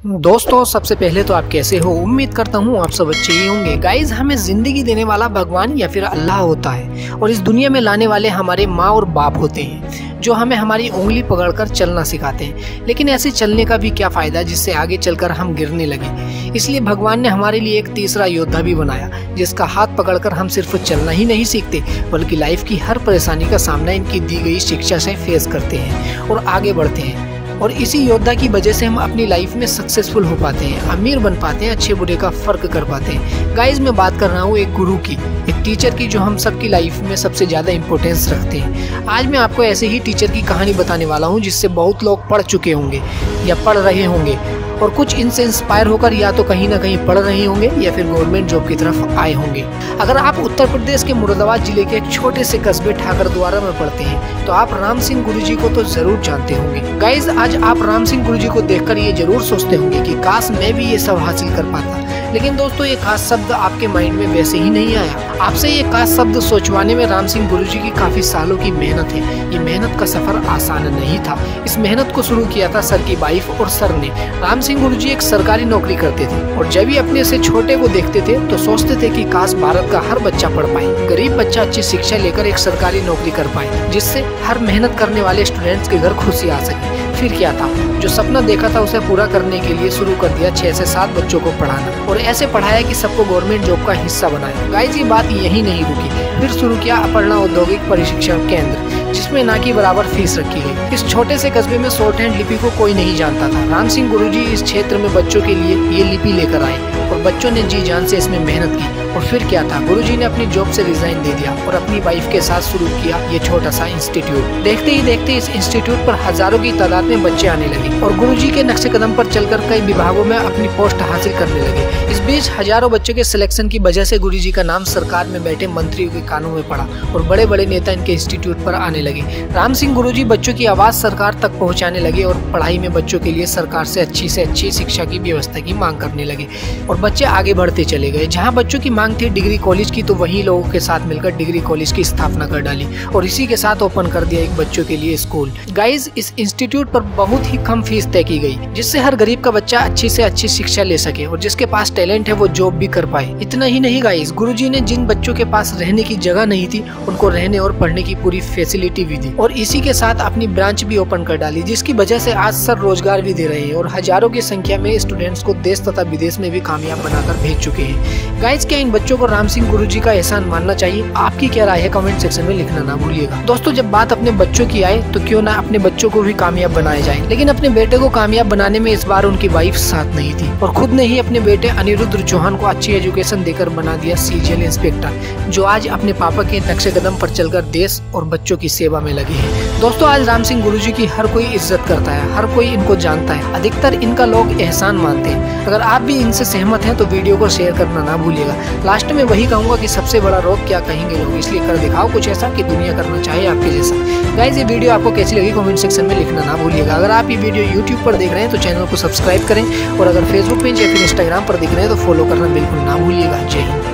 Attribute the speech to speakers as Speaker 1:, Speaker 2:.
Speaker 1: दोस्तों, सबसे पहले तो आप कैसे हो। उम्मीद करता हूँ आप सब अच्छे ही होंगे। गाइज, हमें जिंदगी देने वाला भगवान या फिर अल्लाह होता है और इस दुनिया में लाने वाले हमारे माँ और बाप होते हैं जो हमें हमारी उंगली पकड़कर चलना सिखाते हैं। लेकिन ऐसे चलने का भी क्या फायदा जिससे आगे चलकर हम गिरने लगे। इसलिए भगवान ने हमारे लिए एक तीसरा योद्धा भी बनाया जिसका हाथ पकड़कर हम सिर्फ चलना ही नहीं सीखते बल्कि लाइफ की हर परेशानी का सामना इनकी दी गई शिक्षा से फेस करते हैं और आगे बढ़ते हैं। और इसी योद्धा की वजह से हम अपनी लाइफ में सक्सेसफुल हो पाते हैं, अमीर बन पाते हैं, अच्छे बुरे का फर्क कर पाते हैं। गाइज, मैं बात कर रहा हूँ एक गुरु की, एक टीचर की जो हम सबकी लाइफ में सबसे ज़्यादा इम्पोर्टेंस रखते हैं। आज मैं आपको ऐसे ही टीचर की कहानी बताने वाला हूँ जिससे बहुत लोग पढ़ चुके होंगे या पढ़ रहे होंगे और कुछ इनसे इंस्पायर होकर या तो कहीं ना कहीं पढ़ रहे होंगे या फिर गवर्नमेंट जॉब की तरफ आए होंगे। अगर आप उत्तर प्रदेश के मुरादाबाद जिले के एक छोटे से कस्बे ठाकरद्वारा में पढ़ते हैं तो आप राम सिंह गुरुजी को तो जरूर जानते होंगे। गाइज, आज आप राम सिंह गुरुजी को देखकर ये जरूर सोचते होंगे कि काश मैं भी ये सब हासिल कर पाता। लेकिन दोस्तों, ये खास शब्द आपके माइंड में वैसे ही नहीं आया। आपसे ये खास शब्द सोचवाने में राम सिंह गुरुजी की काफी सालों की मेहनत है। ये मेहनत का सफर आसान नहीं था। इस मेहनत को शुरू किया था सर की वाइफ और सर ने। राम सिंह गुरुजी एक सरकारी नौकरी करते थे और जब भी अपने से छोटे को देखते थे तो सोचते थे कि काश भारत का हर बच्चा पढ़ पाए, गरीब बच्चा अच्छी शिक्षा लेकर एक सरकारी नौकरी कर पाए जिससे हर मेहनत करने वाले स्टूडेंट्स के घर खुशी आ सके। फिर क्या था, जो सपना देखा था उसे पूरा करने के लिए शुरू कर दिया 6 से 7 बच्चों को पढ़ाना और ऐसे पढ़ाया कि सबको गवर्नमेंट जॉब का हिस्सा बनाया। गाइस, ये बात यही नहीं रुकी, फिर शुरू किया अपर्णा औद्योगिक प्रशिक्षण केंद्र जिसमें ना की बराबर फीस रखी गई। इस छोटे से कस्बे में शॉर्ट हैंड लिपि को कोई नहीं जानता था। राम सिंह गुरुजी इस क्षेत्र में बच्चों के लिए ये लिपि लेकर आए और बच्चों ने जी जान से इसमें मेहनत की। और फिर क्या था, गुरुजी ने अपनी जॉब से रिजाइन दे दिया और अपनी वाइफ के साथ शुरू किया ये छोटा सा इंस्टीट्यूट। देखते ही देखते इस इंस्टीट्यूट पर हजारों की तादाद में बच्चे आने लगे और गुरुजी के नक्शे कदम पर चलकर कई विभागों में अपनी पोस्ट हासिल करने लगे। इस बीच हजारों बच्चों के सिलेक्शन की वजह से गुरुजी का नाम सरकार में बैठे मंत्रियों के कानों में पड़ा और बड़े बड़े नेता इनके इंस्टीट्यूट पर आने लगे। राम सिंह गुरुजी बच्चों की आवाज सरकार तक पहुंचाने लगे और पढ़ाई में बच्चों के लिए सरकार से अच्छी शिक्षा की व्यवस्था की मांग करने लगे और बच्चे आगे बढ़ते चले गए। जहां बच्चों की मांग थी डिग्री कॉलेज की तो वहीं लोगों के साथ मिलकर डिग्री कॉलेज की स्थापना कर डाली और इसी के साथ ओपन कर दिया एक बच्चों के लिए स्कूल। गाइज, इस इंस्टीट्यूट पर बहुत ही कम फीस तय की गई जिससे हर गरीब का बच्चा अच्छी से अच्छी शिक्षा ले सके और जिसके पास टैलेंट है वो जॉब भी कर पाए। इतना ही नहीं गाइज, गुरुजी ने जिन बच्चों के पास रहने की जगह नहीं थी उनको रहने और पढ़ने की पूरी फैसिलिटी भी दी और इसी के साथ अपनी ब्रांच भी ओपन कर डाली जिसकी वजह से आज सर रोजगार भी दे रहे हैं और हजारों की संख्या में स्टूडेंट्स को देश तथा विदेश में भी कामयाब बनाकर भेज चुके हैं। गाइज, क्या इन बच्चों को राम सिंह गुरुजी का एहसान मानना चाहिए? आपकी क्या राय है कमेंट सेक्शन में लिखना ना भूलिएगा। दोस्तों, जब बात अपने बच्चों की आए तो क्यों ना अपने बच्चों को भी कामयाब बनाया जाए। लेकिन अपने बेटे को कामयाब बनाने में इस बार उनकी वाइफ साथ नहीं थी और खुद ने ही अपने बेटे अनिरुद्ध चौहान को अच्छी एजुकेशन देकर बना दिया सीजीएल इंस्पेक्टर जो आज अपने पापा के नक्शे कदम पर चलकर देश और बच्चों की सेवा में लगे हैं। दोस्तों, आज राम सिंह गुरुजी की हर कोई इज्जत करता है, हर कोई इनको जानता है, अधिकतर इनका लोग एहसान मानते हैं। अगर आप भी इनसे सहमत हैं तो वीडियो को शेयर करना ना भूलिएगा। लास्ट में वही कहूंगा कि सबसे बड़ा रोग क्या कहेंगे लोग, इसलिए कर दिखाओ कुछ ऐसा कि दुनिया करना चाहे आपके जैसा। गाइस, ये वीडियो आपको कैसी लगी कमेंट सेक्शन में लिखना ना भूलिएगा। अगर आप ये वीडियो यूट्यूब पर देख रहे हैं तो चैनल को सब्सक्राइब करें और अगर फेसबुक पेज या फिर इंस्टाग्राम पर देख रहे हैं तो फॉलो करना बिल्कुल ना भूलिएगा। जय हिंद।